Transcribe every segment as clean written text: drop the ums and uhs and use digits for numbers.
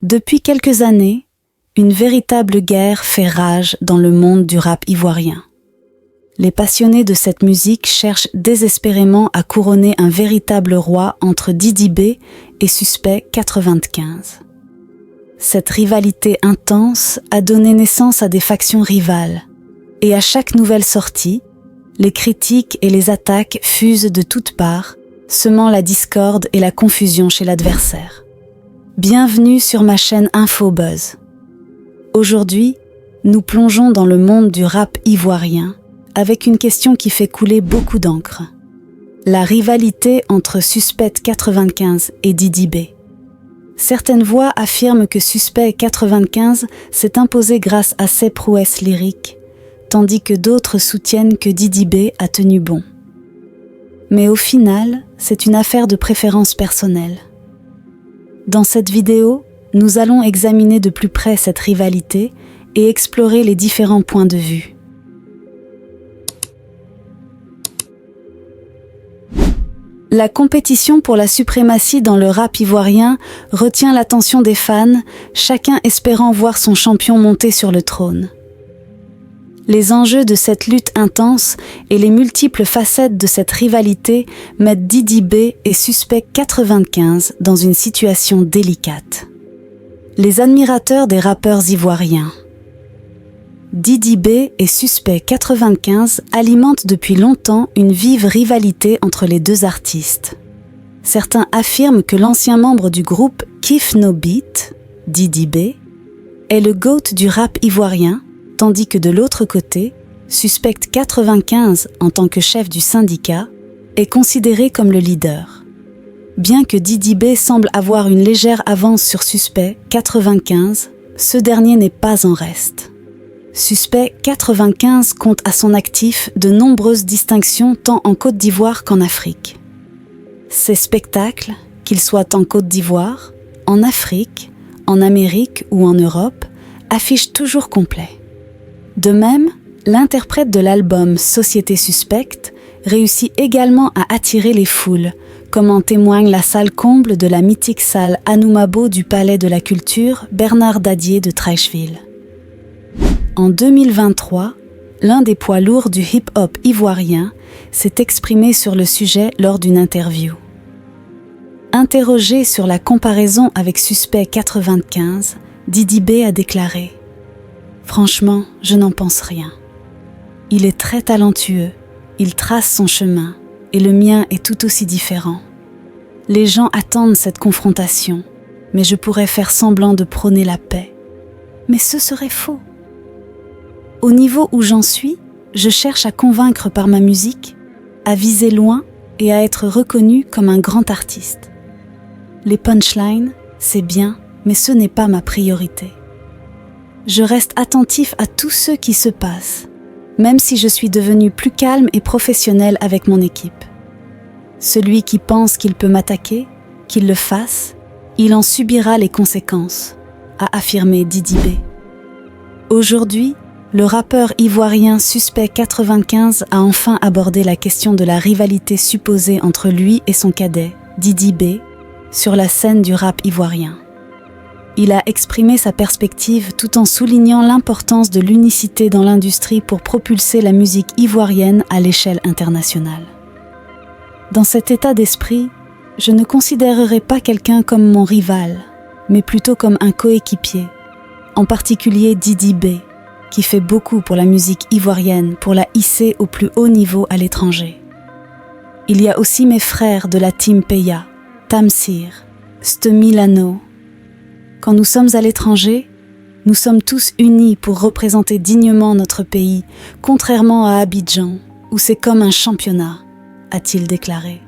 Depuis quelques années, une véritable guerre fait rage dans le monde du rap ivoirien. Les passionnés de cette musique cherchent désespérément à couronner un véritable roi entre Didi B et Suspect 95. Cette rivalité intense a donné naissance à des factions rivales, et à chaque nouvelle sortie, les critiques et les attaques fusent de toutes parts, semant la discorde et la confusion chez l'adversaire. Bienvenue sur ma chaîne InfoBuzz. Aujourd'hui, nous plongeons dans le monde du rap ivoirien avec une question qui fait couler beaucoup d'encre. La rivalité entre Suspect 95 et Didi B. Certaines voix affirment que Suspect 95 s'est imposé grâce à ses prouesses lyriques, tandis que d'autres soutiennent que Didi B a tenu bon. Mais au final, c'est une affaire de préférence personnelle. Dans cette vidéo, nous allons examiner de plus près cette rivalité et explorer les différents points de vue. La compétition pour la suprématie dans le rap ivoirien retient l'attention des fans, chacun espérant voir son champion monter sur le trône. Les enjeux de cette lutte intense et les multiples facettes de cette rivalité mettent Didi B et Suspect 95 dans une situation délicate. Les admirateurs des rappeurs ivoiriens. Didi B et Suspect 95 alimentent depuis longtemps une vive rivalité entre les deux artistes. Certains affirment que l'ancien membre du groupe Kiff No Beat, Didi B, est le GOAT du rap ivoirien, tandis que de l'autre côté, Suspect 95, en tant que chef du syndicat, est considéré comme le leader. Bien que Didi B semble avoir une légère avance sur Suspect 95, ce dernier n'est pas en reste. Suspect 95 compte à son actif de nombreuses distinctions tant en Côte d'Ivoire qu'en Afrique. Ses spectacles, qu'ils soient en Côte d'Ivoire, en Afrique, en Amérique ou en Europe, affichent toujours complet. De même, l'interprète de l'album Société Suspecte réussit également à attirer les foules, comme en témoigne la salle comble de la mythique salle Anoumabo du Palais de la Culture Bernard Dadier de Treichville. En 2023, l'un des poids lourds du hip-hop ivoirien s'est exprimé sur le sujet lors d'une interview. Interrogé sur la comparaison avec Suspect 95, Didi B a déclaré « Franchement, je n'en pense rien. Il est très talentueux, il trace son chemin, et le mien est tout aussi différent. Les gens attendent cette confrontation, mais je pourrais faire semblant de prôner la paix. Mais ce serait faux. Au niveau où j'en suis, je cherche à convaincre par ma musique, à viser loin et à être reconnu comme un grand artiste. Les punchlines, c'est bien, mais ce n'est pas ma priorité. Je reste attentif à tout ce qui se passe, même si je suis devenu plus calme et professionnel avec mon équipe. Celui qui pense qu'il peut m'attaquer, qu'il le fasse, il en subira les conséquences, a affirmé Didi B. Aujourd'hui, le rappeur ivoirien Suspect 95 a enfin abordé la question de la rivalité supposée entre lui et son cadet, Didi B, sur la scène du rap ivoirien. Il a exprimé sa perspective tout en soulignant l'importance de l'unicité dans l'industrie pour propulser la musique ivoirienne à l'échelle internationale. Dans cet état d'esprit, je ne considérerai pas quelqu'un comme mon rival, mais plutôt comme un coéquipier, en particulier Didi B, qui fait beaucoup pour la musique ivoirienne pour la hisser au plus haut niveau à l'étranger. Il y a aussi mes frères de la team Peya, Tamsir, Stemilano. Quand nous sommes à l'étranger, nous sommes tous unis pour représenter dignement notre pays, contrairement à Abidjan, où c'est comme un championnat, a-t-il déclaré.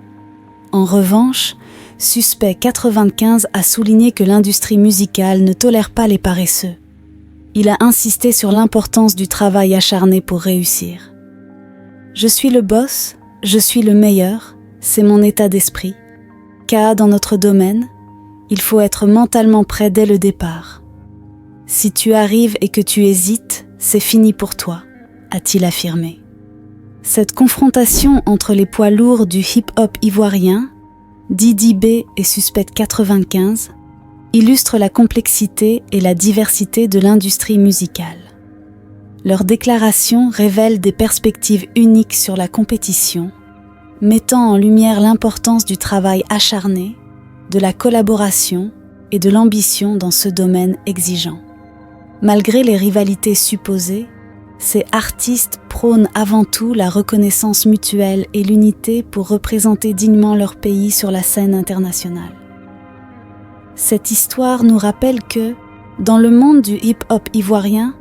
En revanche, Suspect 95 a souligné que l'industrie musicale ne tolère pas les paresseux. Il a insisté sur l'importance du travail acharné pour réussir. Je suis le boss, je suis le meilleur, c'est mon état d'esprit. Car dans notre domaine, il faut être mentalement prêt dès le départ. Si tu arrives et que tu hésites, c'est fini pour toi, a-t-il affirmé. Cette confrontation entre les poids lourds du hip-hop ivoirien, Didi B et Suspect 95, illustrent la complexité et la diversité de l'industrie musicale. Leurs déclarations révèlent des perspectives uniques sur la compétition, mettant en lumière l'importance du travail acharné, de la collaboration et de l'ambition dans ce domaine exigeant. Malgré les rivalités supposées, ces artistes prônent avant tout la reconnaissance mutuelle et l'unité pour représenter dignement leur pays sur la scène internationale. Cette histoire nous rappelle que, dans le monde du hip-hop ivoirien,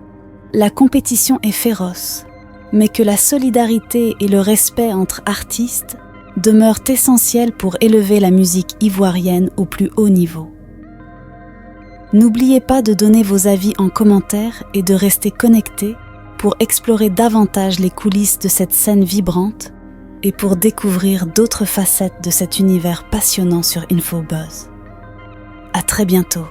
la compétition est féroce, mais que la solidarité et le respect entre artistes demeurent essentiels pour élever la musique ivoirienne au plus haut niveau. N'oubliez pas de donner vos avis en commentaire et de rester connectés pour explorer davantage les coulisses de cette scène vibrante et pour découvrir d'autres facettes de cet univers passionnant sur InfoBuzz. À très bientôt.